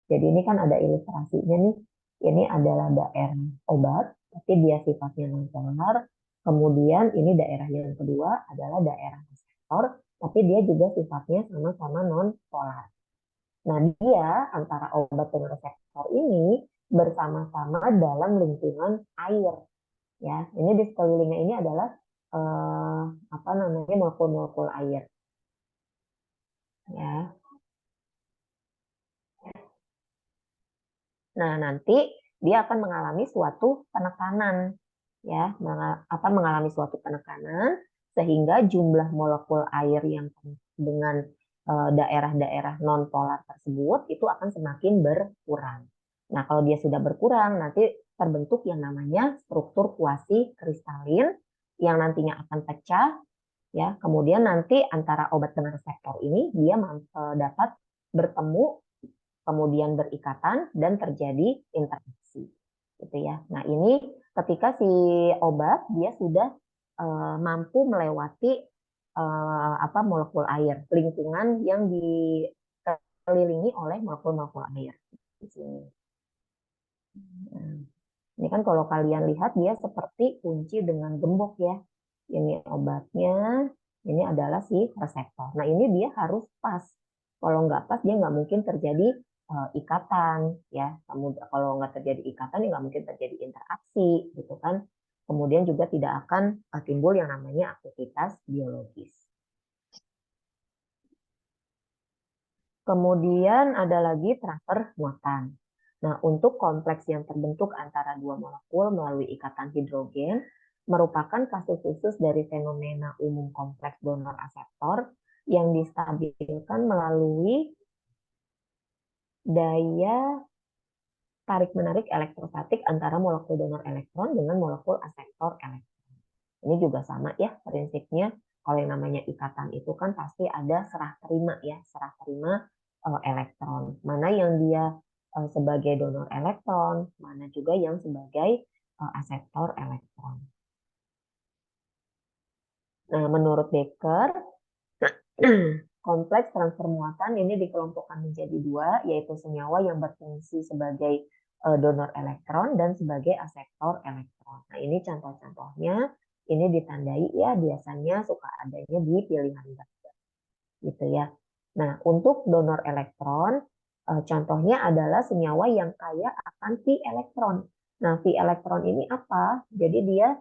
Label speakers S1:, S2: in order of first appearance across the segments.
S1: Jadi ini kan ada ilustrasinya nih. Ini adalah daerah obat, tapi dia sifatnya nonpolar. Kemudian ini daerah yang kedua adalah daerah reseptor, tapi dia juga sifatnya sama-sama nonpolar. Nah, dia antara obat dan reseptor ini bersama-sama dalam lingkungan air. Ya, ini di sekelilingnya ini adalah eh, apa namanya molekul-molekul air. Ya, nah nanti dia akan mengalami suatu penekanan, ya, mengalami suatu penekanan sehingga jumlah molekul air yang dengan daerah-daerah non-polar tersebut itu akan semakin berkurang. Nah, kalau dia sudah berkurang, nanti terbentuk yang namanya struktur kuasi kristalin yang nantinya akan pecah, ya. Kemudian nanti antara obat dengan reseptor ini dia dapat bertemu, kemudian berikatan dan terjadi interaksi, gitu ya. Nah, ini ketika si obat dia sudah mampu melewati molekul air, lingkungan yang dikelilingi oleh molekul-molekul air di sini. Nah, ini kan kalau kalian lihat dia seperti kunci dengan gembok ya. Ini obatnya, ini adalah si reseptor. Nah, ini dia harus pas. Kalau nggak pas dia nggak mungkin terjadi ikatan ya. Kemudian kalau nggak terjadi ikatan ya nggak mungkin terjadi interaksi gitu kan. Kemudian juga tidak akan timbul yang namanya aktivitas biologis. Kemudian ada lagi transfer muatan. Nah, untuk kompleks yang terbentuk antara dua molekul melalui ikatan hidrogen merupakan kasus khusus dari fenomena umum kompleks donor-aseptor yang distabilkan melalui daya tarik-menarik elektrostatik antara molekul donor elektron dengan molekul aseptor elektron. Ini juga sama ya prinsipnya. Kalau yang namanya ikatan itu kan pasti ada serah terima ya, serah terima elektron. Mana yang dia sebagai donor elektron, mana juga yang sebagai aseptor elektron. Nah, menurut Becker, kompleks transfer muatan ini dikelompokkan menjadi dua, yaitu senyawa yang berfungsi sebagai donor elektron dan sebagai aseptor elektron. Nah, ini contoh-contohnya, ini ditandai ya, biasanya suka adanya di pilihan gambar, gitu ya. Nah, untuk donor elektron, contohnya adalah senyawa yang kaya akan pi elektron. Nah, pi elektron ini apa? Jadi dia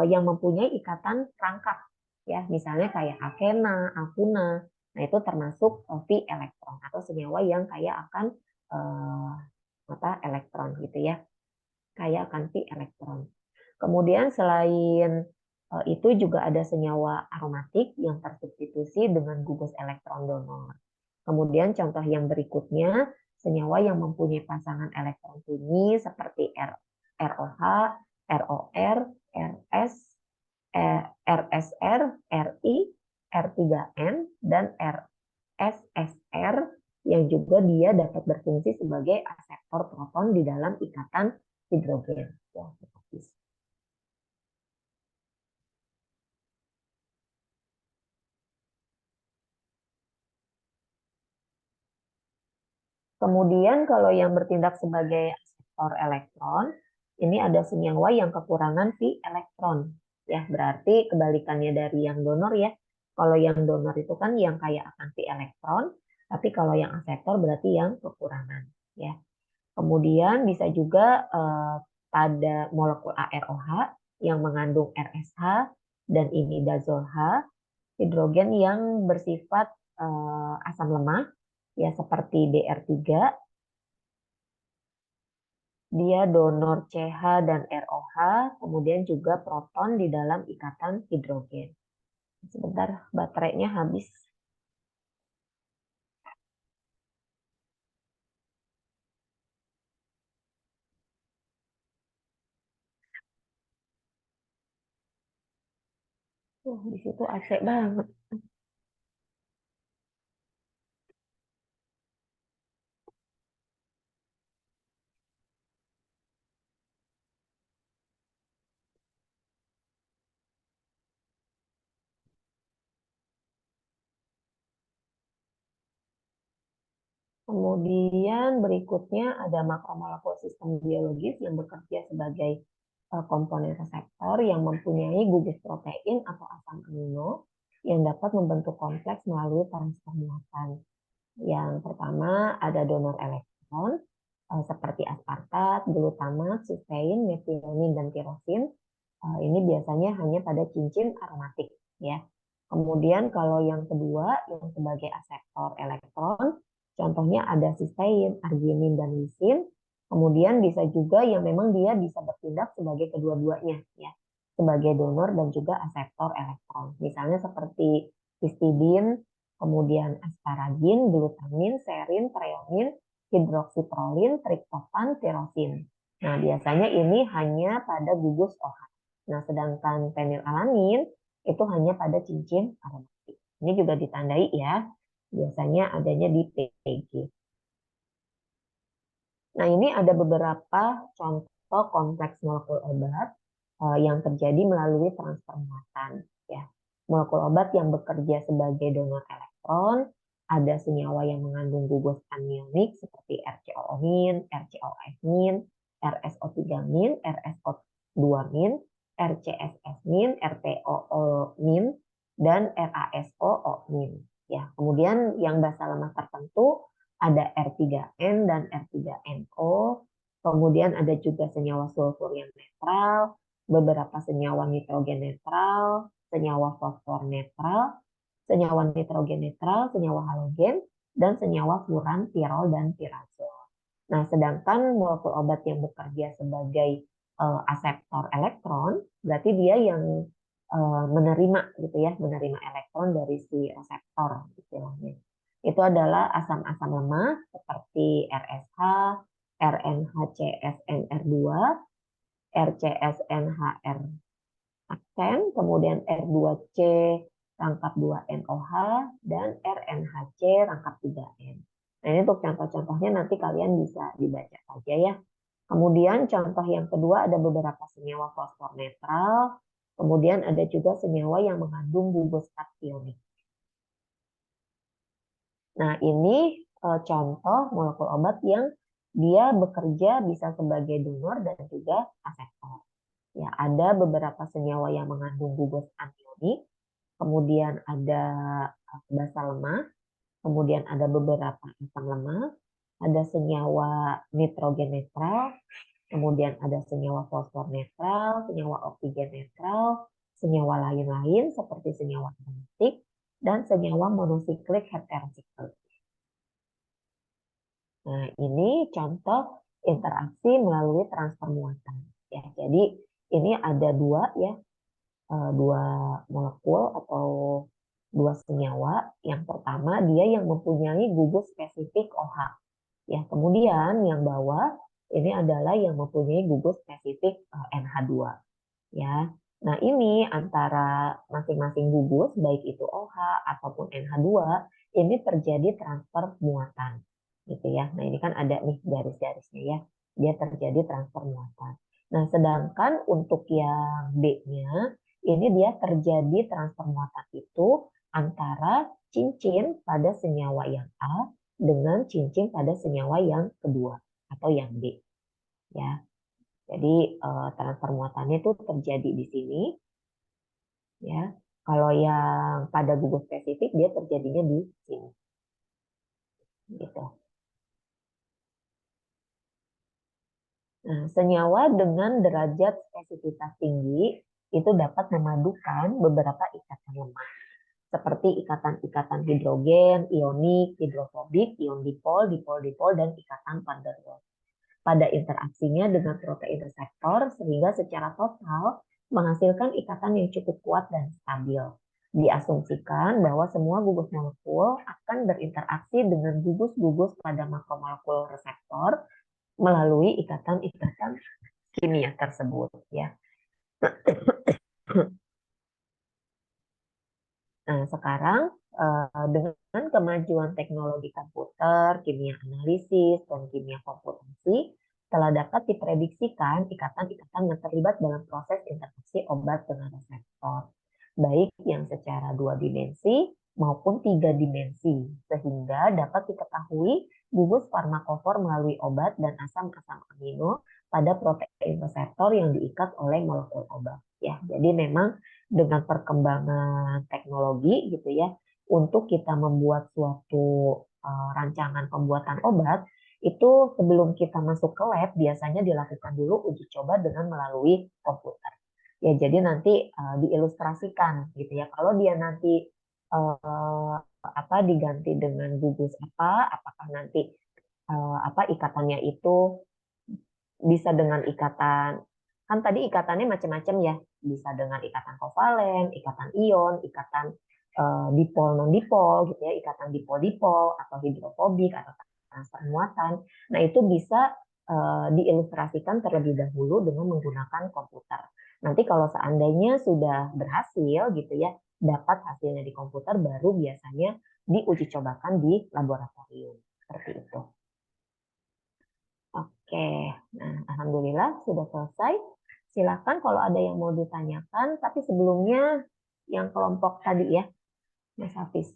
S1: yang mempunyai ikatan rangkap, ya, misalnya kayak akena, akuna. Nah, itu termasuk pi elektron atau senyawa yang kaya akan eh, elektron gitu ya, kaya akan pi elektron. Kemudian selain itu juga ada senyawa aromatik yang tersubstitusi dengan gugus elektron donor. Kemudian contoh yang berikutnya, senyawa yang mempunyai pasangan elektron sunyi seperti ROH, ROR, RS, RSR, RI, R3N, dan RSSR yang juga dia dapat berfungsi sebagai aseptor proton di dalam ikatan hidrogen. Ya, kemudian kalau yang bertindak sebagai aseptor elektron, ini ada senyawa yang kekurangan pi elektron. Ya, berarti kebalikannya dari yang donor ya. Kalau yang donor itu kan yang kaya akan pi elektron, tapi kalau yang aseptor berarti yang kekurangan. Ya. Kemudian bisa juga pada molekul AROH yang mengandung RSH dan imidazol H, hidrogen yang bersifat asam lemah ya seperti DR3, dia donor CH dan ROH, kemudian juga proton di dalam ikatan hidrogen. Sebentar, baterainya habis. Di situ AC banget. Kemudian berikutnya ada makromolekul sistem biologis yang bekerja sebagai komponen reseptor yang mempunyai gugus protein atau asam amino yang dapat membentuk kompleks melalui transfer muatan. Yang pertama ada donor elektron seperti aspartat, glutamat, sistein, metionin, dan tirosin. Ini biasanya hanya pada cincin aromatik, ya. Kemudian kalau yang kedua yang sebagai aseptor elektron, contohnya ada sistein, arginin, dan lisin. Kemudian bisa juga yang memang dia bisa bertindak sebagai kedua-duanya, ya, sebagai donor dan juga aseptor elektron. Misalnya seperti histidin, kemudian asparagin, glutamin, serin, treonin, hidroksiprolin, triptofan, tirosin. Nah, biasanya ini hanya pada gugus OH. Nah, sedangkan fenilalanin itu hanya pada cincin aromatik. Ini juga ditandai ya, biasanya adanya di PG. Nah, ini ada beberapa contoh kompleks molekul obat yang terjadi melalui transfer muatan. Ya. Molekul obat yang bekerja sebagai donor elektron, ada senyawa yang mengandung gugus anionik seperti RCOO-min, RCOF-min, RSO3-min, RSO2-min, RCSS-min, RTOO-min, dan RASO-min. Ya, kemudian yang basa lemah tertentu ada R3N dan R3NO, kemudian ada juga senyawa sulfur yang netral, beberapa senyawa nitrogen netral, senyawa fosfor netral, senyawa nitrogen netral, senyawa halogen, dan senyawa furan, pirol, dan pirazol. Nah, sedangkan molekul obat yang bekerja sebagai aseptor elektron, berarti dia yang menerima gitu ya, menerima elektron dari si reseptor istilahnya. Itu adalah asam-asam lemah seperti RSH, RNHCSNR2, RCSNHR aksen, kemudian R2C rangkap 2NOH, dan RNHC rangkap 3N. Nah, ini untuk contoh-contohnya nanti kalian bisa dibaca saja ya. Kemudian contoh yang kedua ada beberapa senyawa fosfor netral, kemudian ada juga senyawa yang mengandung gugus kationik. Nah, ini contoh molekul obat yang dia bekerja bisa sebagai donor dan juga aseptor. Ya, ada beberapa senyawa yang mengandung gugus anionik, kemudian ada basa lemah, kemudian ada beberapa asam lemah, ada senyawa nitrogen netral, kemudian ada senyawa fosfor netral, senyawa oksigen netral, senyawa lain-lain seperti senyawa aromatik, dan senyawa monosiklik heterosiklik. Nah, ini contoh interaksi melalui transfer muatan. Ya, jadi ini ada dua ya, dua molekul atau dua senyawa. Yang pertama dia yang mempunyai gugus spesifik OH. Ya, kemudian yang bawah ini adalah yang mempunyai gugus spesifik NH2. Ya. Nah, ini antara masing-masing gugus baik itu OH ataupun NH2 ini terjadi transfer muatan. Gitu ya. Nah, ini kan ada nih garis-garisnya ya. Dia terjadi transfer muatan. Nah, sedangkan untuk yang B-nya ini dia terjadi transfer muatan itu antara cincin pada senyawa yang A dengan cincin pada senyawa yang kedua atau yang B. Ya. Jadi transfer muatannya itu terjadi di sini. Ya. Kalau yang pada gugus spesifik dia terjadinya di sini. Gitu. Nah, senyawa dengan derajat spesifitas tinggi itu dapat memadukan beberapa ikatan lemah seperti ikatan-ikatan hidrogen, ionik, hidrofobik, ion dipol, dipol-dipol, dan ikatan van der Waals pada interaksinya dengan protein reseptor sehingga secara total menghasilkan ikatan yang cukup kuat dan stabil. Diasumsikan bahwa semua gugus molekul akan berinteraksi dengan gugus-gugus pada makromolekul reseptor melalui ikatan-ikatan kimia tersebut ya. Nah, sekarang dengan kemajuan teknologi komputer, kimia analisis, dan kimia komputasi, telah dapat diprediksikan ikatan-ikatan yang terlibat dalam proses interaksi obat dengan reseptor, baik yang secara 2 dimensi maupun 3 dimensi, sehingga dapat diketahui gugus farmakofor melalui obat dan asam-asam amino pada protein reseptor yang diikat oleh molekul obat. Ya, jadi memang dengan perkembangan teknologi gitu ya, untuk kita membuat suatu rancangan pembuatan obat, itu sebelum kita masuk ke lab biasanya dilakukan dulu uji coba dengan melalui komputer. Ya, jadi nanti diilustrasikan gitu ya. Kalau dia nanti diganti dengan gugus apakah nanti ikatannya itu bisa dengan ikatan, kan tadi ikatannya macam-macam ya, bisa dengan ikatan kovalen, ikatan ion, ikatan dipol non dipol gitu ya, ikatan dipol dipol atau hidrofobik atau transfer muatan. Nah, itu bisa diilustrasikan terlebih dahulu dengan menggunakan komputer. Nanti kalau seandainya sudah berhasil gitu ya, dapat hasilnya di komputer, baru biasanya diuji cobakan di laboratorium. Seperti itu. Oke, nah alhamdulillah sudah selesai. Silakan kalau ada yang mau ditanyakan, tapi sebelumnya yang kelompok tadi ya, Mas Hafiz.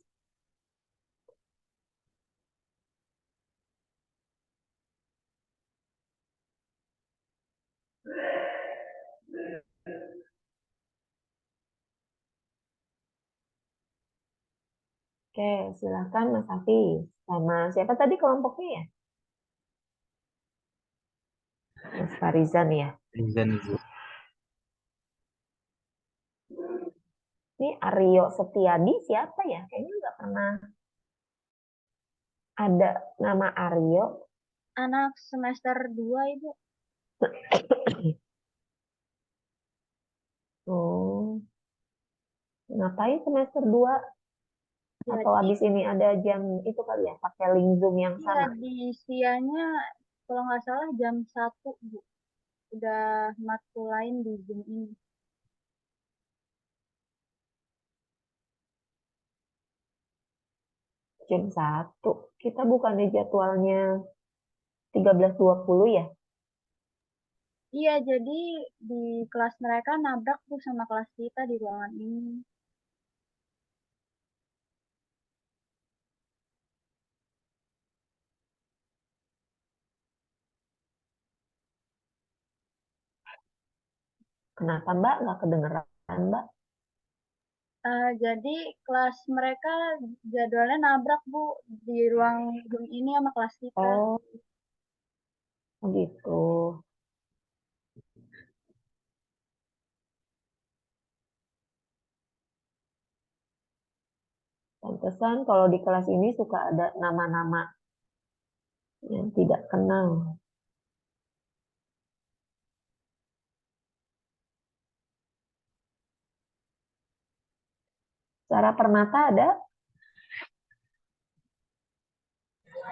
S1: Oke, silakan Mas Hafiz. Sama siapa tadi kelompoknya ya? Mas Farizan ya.
S2: Rizan, Ibu.
S1: Ini Aryo Setiadi siapa ya? Kayaknya nggak pernah ada nama Aryo.
S3: Anak semester 2, Ibu.
S1: Oh, ngapain semester 2? Atau
S3: Jadi,
S1: habis ini ada jam itu kali ya, pakai link Zoom yang
S3: iya
S1: sama?
S3: di sianya kalau nggak salah jam 1, Bu. Udah matkul lain di Zoom ini.
S1: Jam 1. Kita bukannya jadwalnya 13.20 ya?
S3: Iya, jadi di kelas mereka nabrak tuh sama kelas kita di ruangan ini.
S1: Kenapa Mbak? Nggak kedengeran Mbak?
S3: Jadi kelas mereka jadwalnya nabrak, Bu, di ruang Zoom ini sama kelas kita.
S1: Oh, gitu. Pantesan kalau di kelas ini suka ada nama-nama yang tidak kenal. Cara Permata ada?